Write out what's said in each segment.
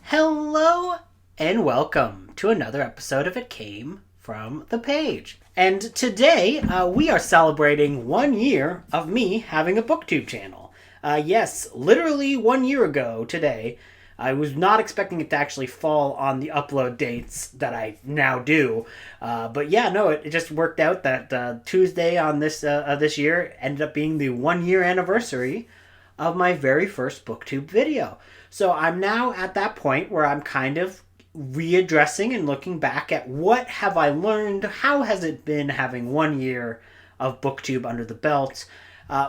Hello and welcome to another episode of It Came From the Page. And today we are celebrating 1 year of me having a Booktube channel. Yes, literally 1 year ago today. I was not expecting it to actually fall on the upload dates that I now do. But yeah, no, it just worked out that Tuesday on this year ended up being the 1 year anniversary of my very first Booktube video. So I'm now at that point where I'm kind of readdressing and looking back at what have I learned, how has it been having 1 year of Booktube under the belt.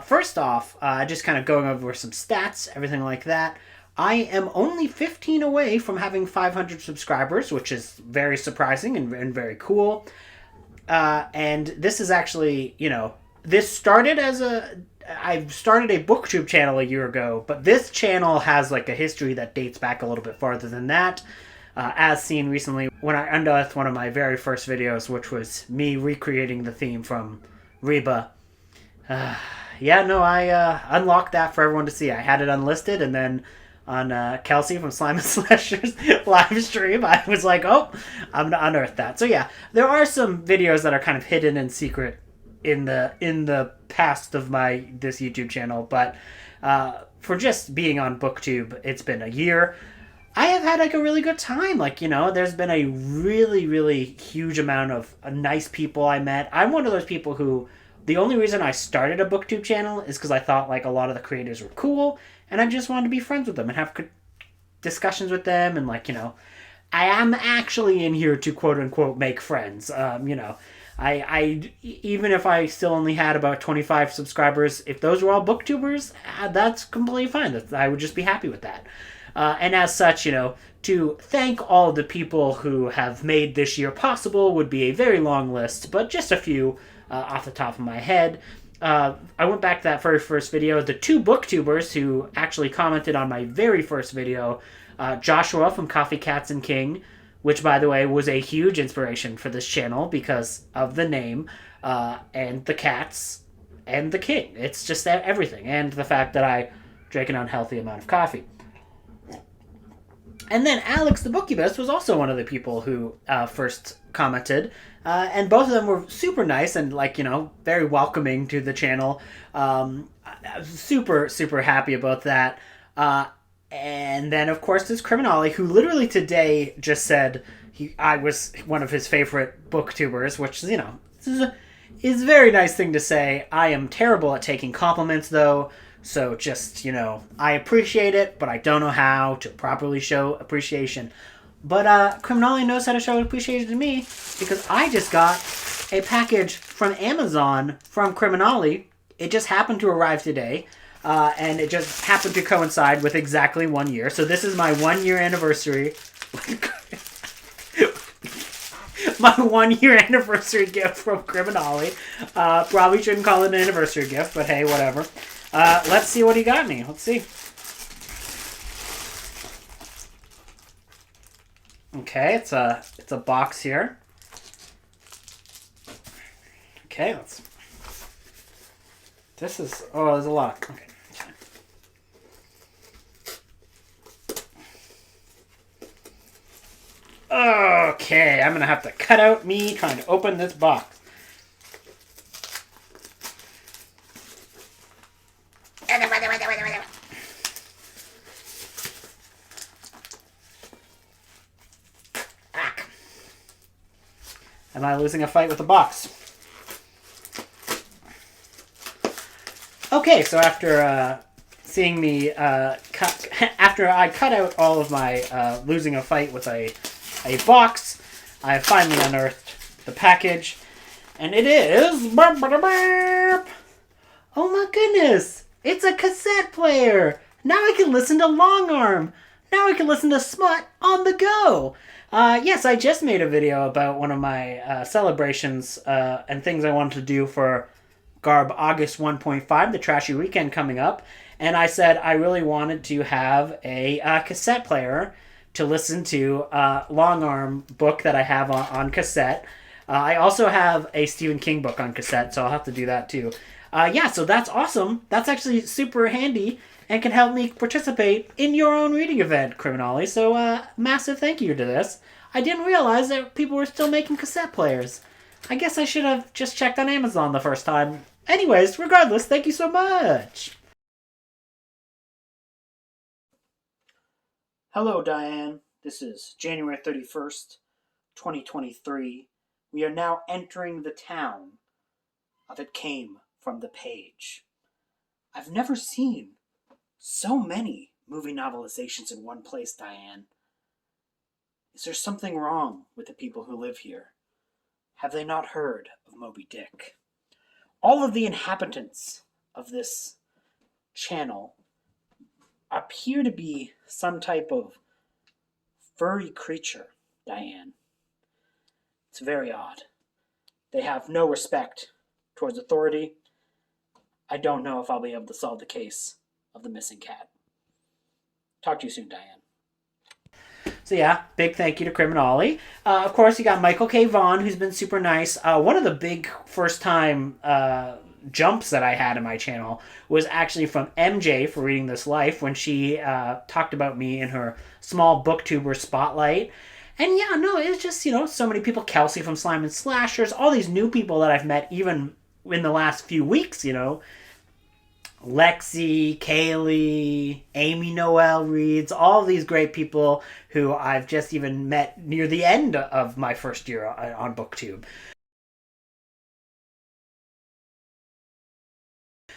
First off, just kind of going over some stats, everything like that. I am only 15 away from having 500 subscribers, which is very surprising and very cool. And this is actually, this started as I started a Booktube channel a year ago, but this channel has like a history that dates back a little bit farther than that. As seen recently when I unearthed one of my very first videos, which was me recreating the theme from Reba. I unlocked that for everyone to see. I had it unlisted, and then on Kelsey from Slime and Slasher's live stream, I was like, oh, I'm going to unearth that. So yeah, there are some videos that are kind of hidden and secret in the past of this YouTube channel, but for just being on Booktube, it's been a year. I have had like a really good time. There's been a really, really huge amount of nice people I met. I'm one of those people who, the only reason I started a Booktube channel is because I thought like a lot of the creators were cool, and I just wanted to be friends with them and have discussions with them, and I am actually in here to quote unquote make friends. I even if I still only had about 25 subscribers, if those were all booktubers, that's completely fine. I would just be happy with that. And as such, to thank all the people who have made this year possible would be a very long list, but just a few off the top of my head. I went back to that very first video. The two booktubers who actually commented on my very first video, Joshua from Coffee Cats and King, which, by the way, was a huge inspiration for this channel because of the name, and the cats, and the king. It's just everything, and the fact that I drank an unhealthy amount of coffee. And then Alex the Bookubus was also one of the people who first commented, and both of them were super nice and, very welcoming to the channel. I was super, super happy about that. And then, of course, there's Criminale, who literally today just said I was one of his favorite booktubers, which, is a very nice thing to say. I am terrible at taking compliments, though, so just, I appreciate it, but I don't know how to properly show appreciation. But Criminale knows how to show appreciation to me, because I just got a package from Amazon from Criminale. It just happened to arrive today. And it just happened to coincide with exactly 1 year. So this is my 1 year anniversary. My 1 year anniversary gift from Criminale. Probably shouldn't call it an anniversary gift, but hey, whatever. Let's see what he got me. Let's see. Okay, it's a box here. Okay, there's a lot. Okay. Okay, I'm going to have to cut out me trying to open this box. Am I losing a fight with the box? Okay, so after seeing me after I cut out all of my losing a fight with a box, I have finally unearthed the package, and it is... Oh my goodness! It's a cassette player! Now I can listen to Long Arm! Now I can listen to Smut on the go! Yes, I just made a video about one of my celebrations and things I wanted to do for Garb August 1.5, the Trashy Weekend coming up, and I said I really wanted to have a cassette player to listen to Long Arm book that I have on cassette. I also have a Stephen King book on cassette, so I'll have to do that too. So that's awesome. That's actually super handy. and can help me participate in your own reading event, Criminale. So, massive thank you to this. I didn't realize that people were still making cassette players. I guess I should have just checked on Amazon the first time. Anyways, regardless, thank you so much. Hello, Diane. This is January 31st, 2023. We are now entering the town of It Came from the Page. I've never seen so many movie novelizations in one place, Diane. Is there something wrong with the people who live here? Have they not heard of Moby Dick? All of the inhabitants of this channel appear to be some type of furry creature, Diane. It's very odd. They have no respect towards authority. I don't know if I'll be able to solve the case of the missing cat. Talk to you soon, Diane. So yeah, big thank you to Criminale. Of course, you got Michael K. Vaughn, who's been super nice. One of the big first-time jumps that I had in my channel was actually from MJ for Reading This Life when she talked about me in her small booktuber spotlight. And yeah, no, it's just, so many people. Kelsey from Slime and Slashers, all these new people that I've met even in the last few weeks, Lexi, Kaylee, Amy Noel reads, all these great people who I've just even met near the end of my first year on Booktube.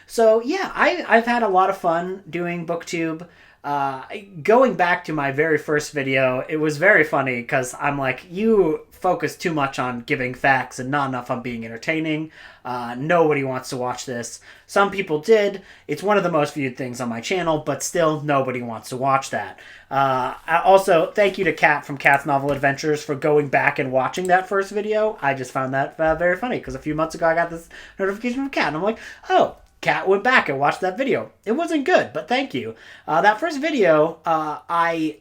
So yeah, I've had a lot of fun doing Booktube. Going back to my very first video, it was very funny because I'm like, you focus too much on giving facts and not enough on being entertaining. Nobody wants to watch this. Some people did. It's one of the most viewed things on my channel, but still nobody wants to watch that. Also, thank you to Kat from Kat's Novel Adventures for going back and watching that first video. I just found that very funny because a few months ago I got this notification from Kat and I'm like, oh, Kat went back and watched that video. It wasn't good, but thank you. That first video, I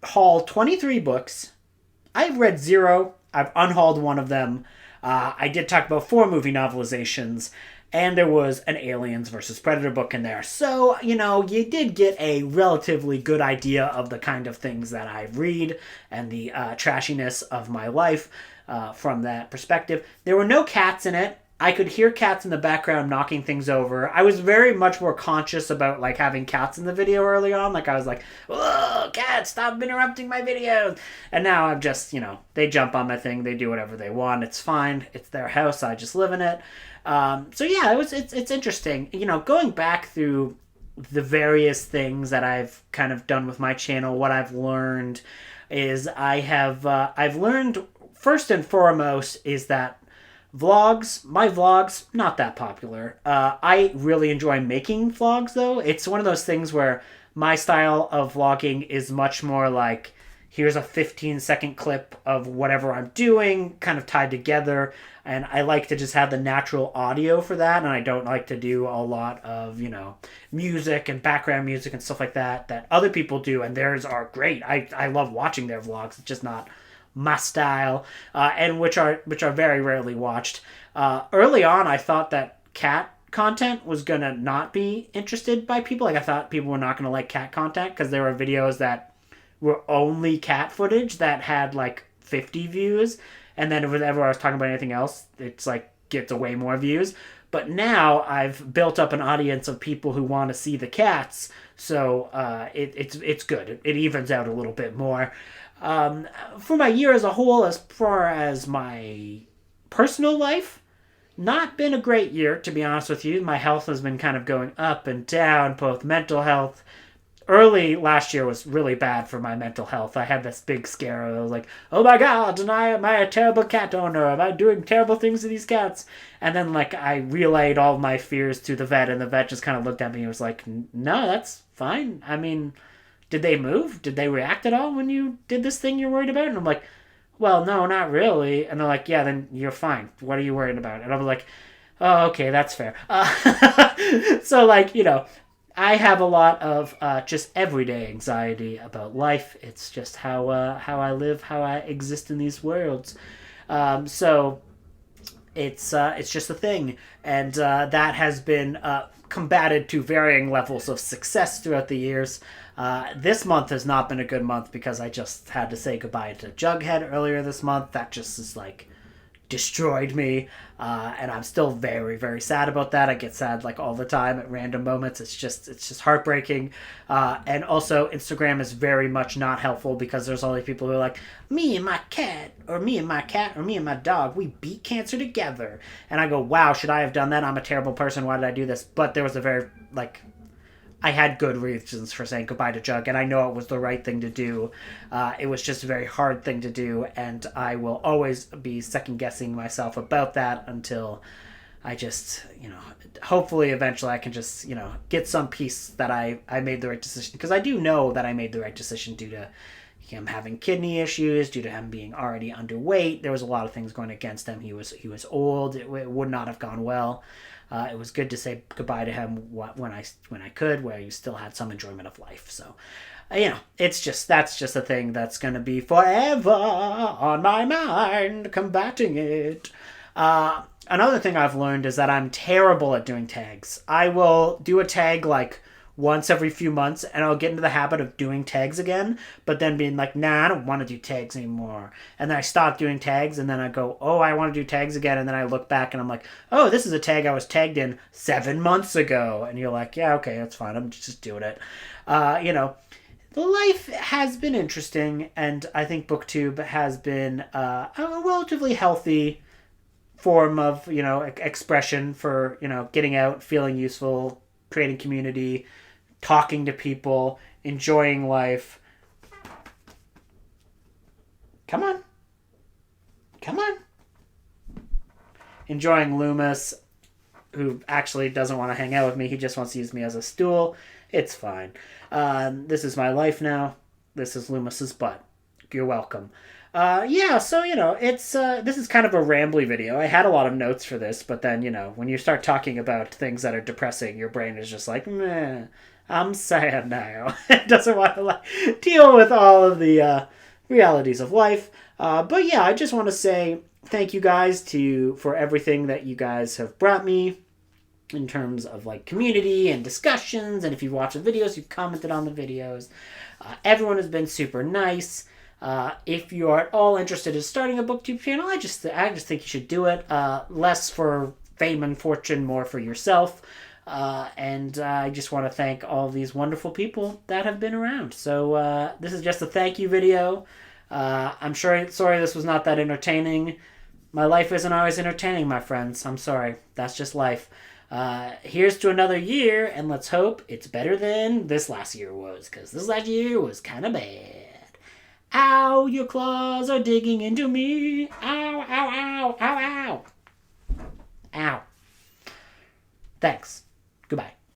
hauled 23 books. I've read 0. I've unhauled one of them. I did talk about 4 movie novelizations, and there was an Aliens versus Predator book in there. So, you did get a relatively good idea of the kind of things that I read and the trashiness of my life from that perspective. There were no cats in it. I could hear cats in the background knocking things over. I was very much more conscious about having cats in the video early on. I was like, "Whoa, cats, stop interrupting my videos." And now I'm just, they jump on my thing. They do whatever they want. It's fine. It's their house. I just live in it. So yeah, it's interesting. Going back through the various things that I've kind of done with my channel, what I've learned is I've learned first and foremost is that my vlogs, not that popular. I really enjoy making vlogs, though. It's one of those things where my style of vlogging is much more like, here's a 15-second clip of whatever I'm doing, kind of tied together, and I like to just have the natural audio for that, and I don't like to do a lot of, music and background music and stuff like that other people do, and theirs are great. I love watching their vlogs. It's just not my style, and which are very rarely watched. Early on, I thought that cat content was gonna not be interested by people. I thought people were not gonna like cat content because there were videos that were only cat footage that had 50 views, and then whenever I was talking about anything else, it's gets way more views. But now I've built up an audience of people who want to see the cats, so it's good. It evens out a little bit more. For my year as a whole, as far as my personal life, not been a great year, to be honest with you. My health has been kind of going up and down, both mental health. Early last year was really bad for my mental health. I had this big scare. I was like, oh my god, am I a terrible cat owner? Am I doing terrible things to these cats? And then I relayed all my fears to the vet, and the vet just kind of looked at me and was like, no, that's fine. I mean, did they move? Did they react at all when you did this thing you're worried about? And I'm like, well, no, not really. And they're like, yeah, then you're fine. What are you worried about? And I was like, oh, okay, that's fair. So, I have a lot of just everyday anxiety about life. It's just how I live, how I exist in these worlds. So it's just a thing, and that has been combated to varying levels of success throughout the years. This month has not been a good month because I just had to say goodbye to Jughead earlier this month. That just is like destroyed me, and I'm still very, very sad about that. I get sad like all the time at random moments. It's just heartbreaking, and also Instagram is very much not helpful because there's all these people who are like, me and my cat, or me and my cat, or me and my dog, we beat cancer together, and I go, wow, should I have done that? I'm a terrible person. Why did I do this? But there was a very like, I had good reasons for saying goodbye to Jug, and I know it was the right thing to do. It was just a very hard thing to do, and I will always be second-guessing myself about that until I just, hopefully eventually I can just, get some peace that I made the right decision. Because I do know that I made the right decision due to him having kidney issues, due to him being already underweight. There was a lot of things going against him. He was old. It would not have gone well. It was good to say goodbye to him when I could, where you still had some enjoyment of life. So, that's just a thing that's going to be forever on my mind, combating it. Another thing I've learned is that I'm terrible at doing tags. I will do a tag like once every few months, and I'll get into the habit of doing tags again, but then being like, nah, I don't want to do tags anymore. And then I stop doing tags, and then I go, oh, I want to do tags again, and then I look back, and I'm like, oh, this is a tag I was tagged in 7 months ago. And you're like, yeah, okay, that's fine, I'm just doing it. Life has been interesting, and I think Booktube has been a relatively healthy form of, expression for, getting out, feeling useful, creating community, talking to people, enjoying life. Come on. Enjoying Loomis, who actually doesn't want to hang out with me. He just wants to use me as a stool. It's fine. This is my life now. This is Loomis's butt. You're welcome. It's this is kind of a rambly video. I had a lot of notes for this, but then, when you start talking about things that are depressing, your brain is just like, meh, I'm sad now. It doesn't want to deal with all of the realities of life. But yeah, I just want to say thank you guys for everything that you guys have brought me in terms of community and discussions. And if you've watched the videos, you've commented on the videos. Everyone has been super nice. If you are at all interested in starting a Booktube channel, I just think you should do it. Less for fame and fortune, more for yourself. And I just want to thank all these wonderful people that have been around. So this is just a thank you video. I'm sorry this was not that entertaining. My life isn't always entertaining, my friends. I'm sorry. That's just life. Here's to another year, and let's hope it's better than this last year was, because this last year was kind of bad. Ow, your claws are digging into me. Ow, ow, ow, ow, ow. Ow. Thanks.